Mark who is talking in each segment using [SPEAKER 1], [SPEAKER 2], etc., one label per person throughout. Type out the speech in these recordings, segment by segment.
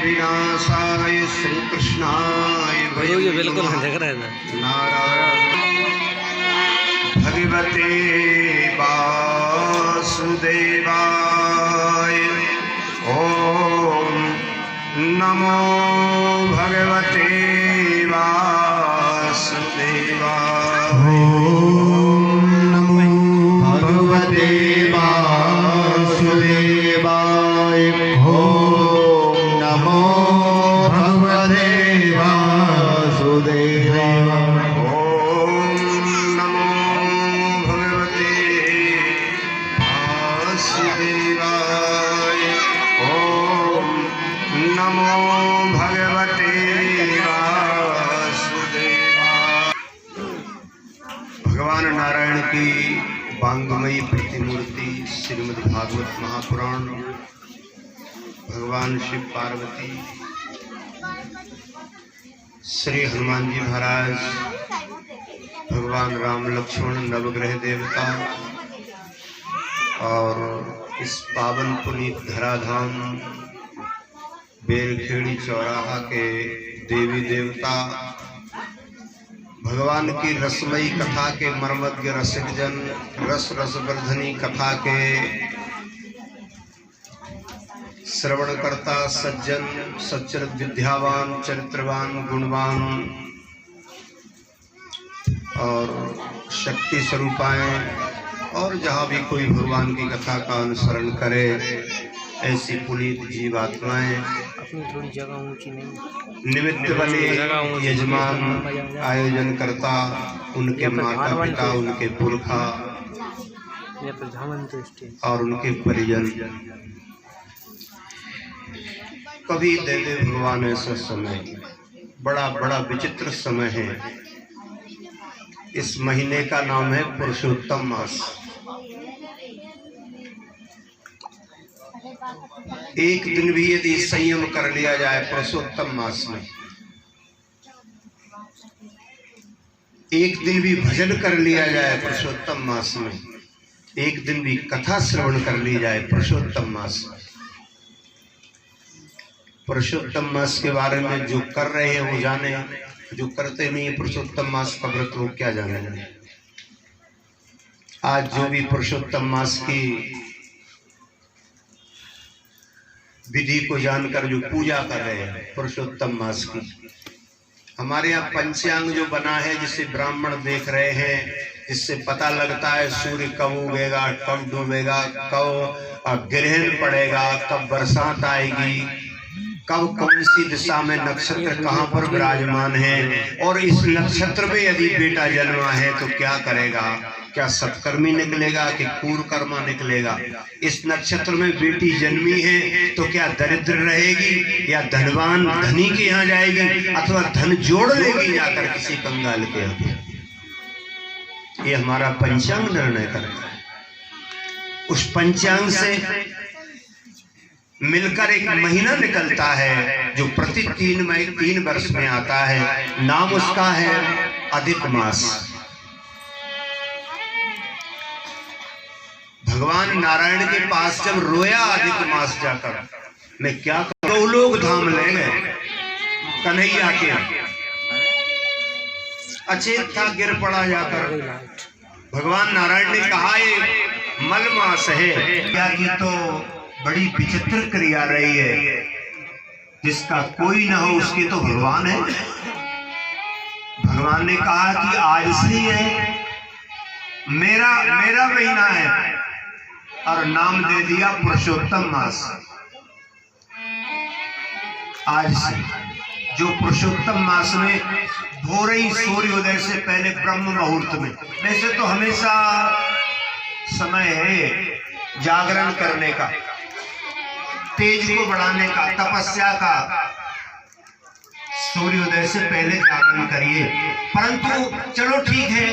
[SPEAKER 1] विनाशाय श्री कृष्णाय
[SPEAKER 2] ये बिल्कुल देख रहे हैं
[SPEAKER 1] नारायण भगवते वासुदेवाय। ओम नमो भगवते वासुदेवाय।
[SPEAKER 3] ओम नमो भगवते वासुदेवाय। ओम नमो भगवते वासुदेवाय।
[SPEAKER 1] ओम नमो भगवते वासुदेवाय। ओम नमो भगवते वासुदेवाय। भगवान नारायण की वांगमयी प्रतिमूर्ति श्रीमद् भागवत महापुराण। भगवान शिव पार्वती, श्री हनुमान जी महाराज, भगवान राम लक्ष्मण नवग्रह देवता और इस पावन पुनीत धराधाम बेलखेड़ी चौराहा के देवी देवता, भगवान की रसमयी कथा के मर्मज्ञ रसिक जन, रस रसवर्धनी कथा के श्रवणकर्ता सज्जन, सच्चरित विद्यावान, चरित्रवान, गुणवान और शक्ति स्वरूपाएं, और जहाँ भी कोई भगवान की कथा का अनुसरण करे ऐसी पुनीत जीवात्माएं,
[SPEAKER 2] थोड़ी जगह ऊंची नहीं,
[SPEAKER 1] निमित्त बने यजमान, आयोजन करता, उनके माता पिता, उनके पुरखा और उनके परिजन। कभी दे दे भगवान ऐसा समय, बड़ा बड़ा विचित्र समय है। इस महीने का नाम है पुरुषोत्तम मास। एक दिन भी यदि संयम कर लिया जाए पुरुषोत्तम मास में, एक दिन भी भजन कर लिया जाए पुरुषोत्तम मास में, एक दिन भी कथा श्रवण कर ली जाए पुरुषोत्तम मास में, पुरुषोत्तम मास के बारे में जो कर रहे हैं वो जाने, जो करते नहीं है पुरुषोत्तम मास का व्रत वो क्या जाने। आज जो भी पुरुषोत्तम मास की विधि को जानकर जो पूजा कर रहे हैं पुरुषोत्तम मास की, हमारे यहाँ पंचांग जो बना है जिसे ब्राह्मण देख रहे हैं, जिससे पता लगता है सूर्य कब उगेगा, कब डूबेगा, कब ग्रहण पड़ेगा, कब बरसात आएगी, कब कौन सी दिशा में नक्षत्र कहाँ पर विराजमान है, और इस नक्षत्र में यदि बेटा जन्मा है तो क्या करेगा, क्या सत्कर्मी निकलेगा कि कूरकर्मा निकलेगा। इस नक्षत्र में बेटी जन्मी है तो क्या दरिद्र रहेगी या धनवान धनी के यहाँ जाएगी, अथवा धन जोड़ लेगी जाकर किसी कंगाल के यहाँ। ये हमारा पंचांग निर्णय करता है। उस पंचांग से मिलकर एक महीना निकलता है जो प्रति 3 वर्ष में आता है। नाम उसका है अधिक मास। भगवान नारायण के पास जब रोया अधिक मास जाकर, मैं क्या करूं, लोग धाम ले गए कन्हैया के, अचेत था, गिर पड़ा जाकर। भगवान नारायण ने कहा ये मल मास है, क्या की तो बड़ी विचित्र क्रिया रही है, जिसका कोई ना हो उसके तो भगवान है। भगवान ने कहा कि आज से है मेरा महीना है, और नाम दे दिया पुरुषोत्तम मास। आज से जो पुरुषोत्तम मास में भोर ही सूर्योदय से पहले ब्रह्म मुहूर्त में, वैसे तो हमेशा समय है जागरण करने का, तेज को बढ़ाने का, तपस्या का, सूर्योदय से पहले जागरण करिए। परंतु चलो ठीक है,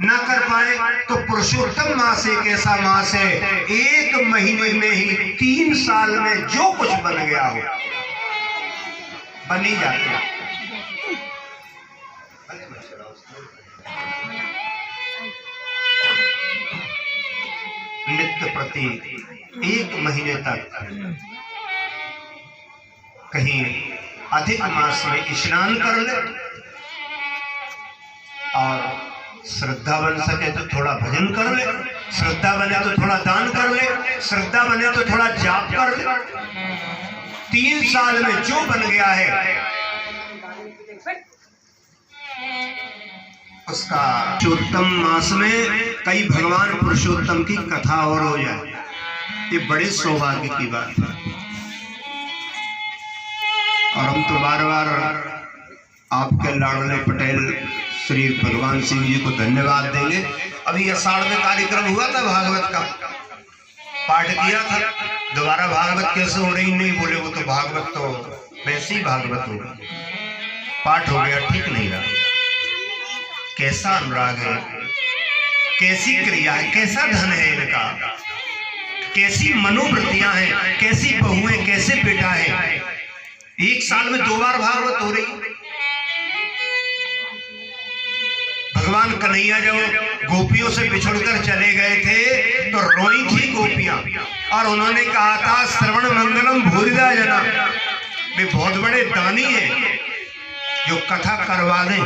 [SPEAKER 1] ना कर पाए तो पुरुषोत्तम मास एक ऐसा मास है, एक महीने में ही 3 साल में जो कुछ बन गया हो बन ही जाता है। नित्य प्रति 1 महीने तक कहीं अधिक मास में स्नान कर ले, और श्रद्धा बन सके तो थोड़ा भजन कर ले, श्रद्धा बने तो थोड़ा दान कर ले, श्रद्धा बने तो थोड़ा जाप कर ले। 3 साल में जो बन गया है उसका पुरुषोत्तम मास में कई भगवान पुरुषोत्तम की कथा और हो जाए, ये बड़े सौभाग्य की बात है। और हम तो बार बार आपके लाडले पटेल श्री भगवान सिंह जी को धन्यवाद देंगे। अभी आषाढ़ में कार्यक्रम हुआ था, भागवत का पाठ किया था, दोबारा भागवत कैसे हो रही नहीं बोले, वो तो भागवत तो वैसे ही भागवत होगा, पाठ हो गया, ठीक नहीं रहा। कैसा अनुराग है, कैसी क्रिया है, कैसा धन है इनका, कैसी मनोवृत्तियां हैं, कैसी बहुएं, कैसे बेटा है। 1 साल में 2 बार भागवत हो रही। भगवान कन्हैया जब गोपियों से बिछुड़कर चले गए थे तो रोई थी गोपियां, और उन्होंने कहा था श्रवण मंगलम भूरिदा जना, वे बहुत बड़े दानी हैं जो कथा करवा दें।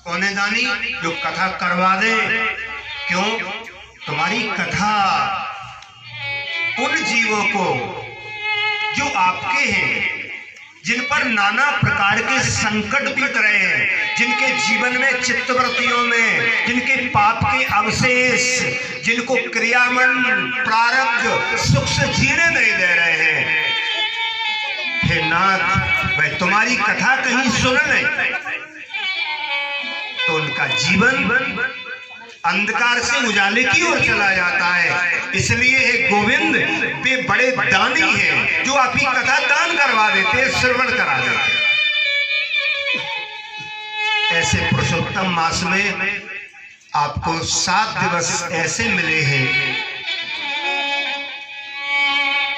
[SPEAKER 1] कौन है दानी? जो कथा करवा दे। क्यों? तुम्हारी कथा उन जीवों को जो आपके हैं, जिन पर नाना प्रकार के संकट बीत रहे हैं, जिनके जीवन में चित्तवृत्तियों में जिनके पाप के अवशेष, जिनको क्रियामन प्रारब्ध सुख से जीने नहीं दे रहे हैं, हे नाथ वह तुम्हारी कथा कहीं सुन नहीं तो उनका जीवन अंधकार से उजाले की ओर चला जाता है। इसलिए हे गोविंद, वे बड़े दानी हैं जो आपकी कथा दान करवा देते, श्रवण करा देते। ऐसे पुरुषोत्तम मास में आपको 7 दिवस ऐसे मिले हैं,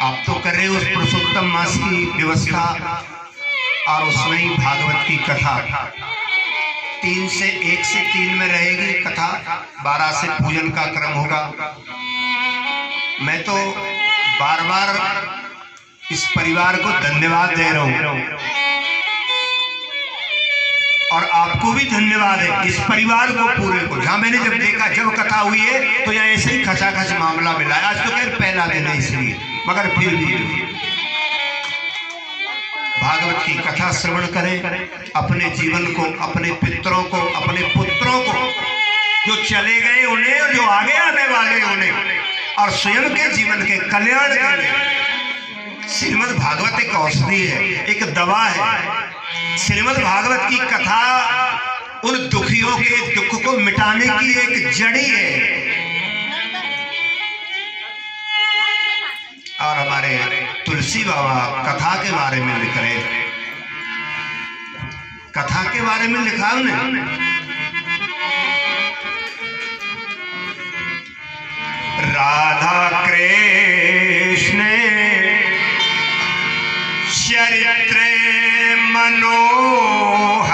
[SPEAKER 1] आप तो कर रहे हो उस पुरुषोत्तम मास की व्यवस्था, और उसमें ही भागवत की कथा 1 से 3 में रहेगी कथा, 12 से पूजन का क्रम होगा। मैं तो बार बार इस परिवार को धन्यवाद दे रहा हूं, और आपको भी धन्यवाद है, इस परिवार को पूरे को। जहां मैंने जब देखा, जब कथा हुई है तो यहाँ ऐसे ही खचाखच मामला मिला है। आज तो खैर पहला दिन है इसलिए, मगर फिर भी भागवत की कथा श्रवण करें, अपने जीवन को, अपने पितरों को, अपने पुत्रों को, जो चले गए उन्हें और जो आगे आने वाले उन्हें, और स्वयं के जीवन के कल्याण के लिए श्रीमद् भागवत एक औषधि है, एक दवा है। श्रीमद् भागवत की कथा उन दुखियों के दुख को मिटाने की एक जड़ी है। और हमारे तुलसी बाबा कथा के बारे में लिख रहे, कथा के बारे में लिखा उन्होंने, राधा कृष्ण चरित्र मनोहर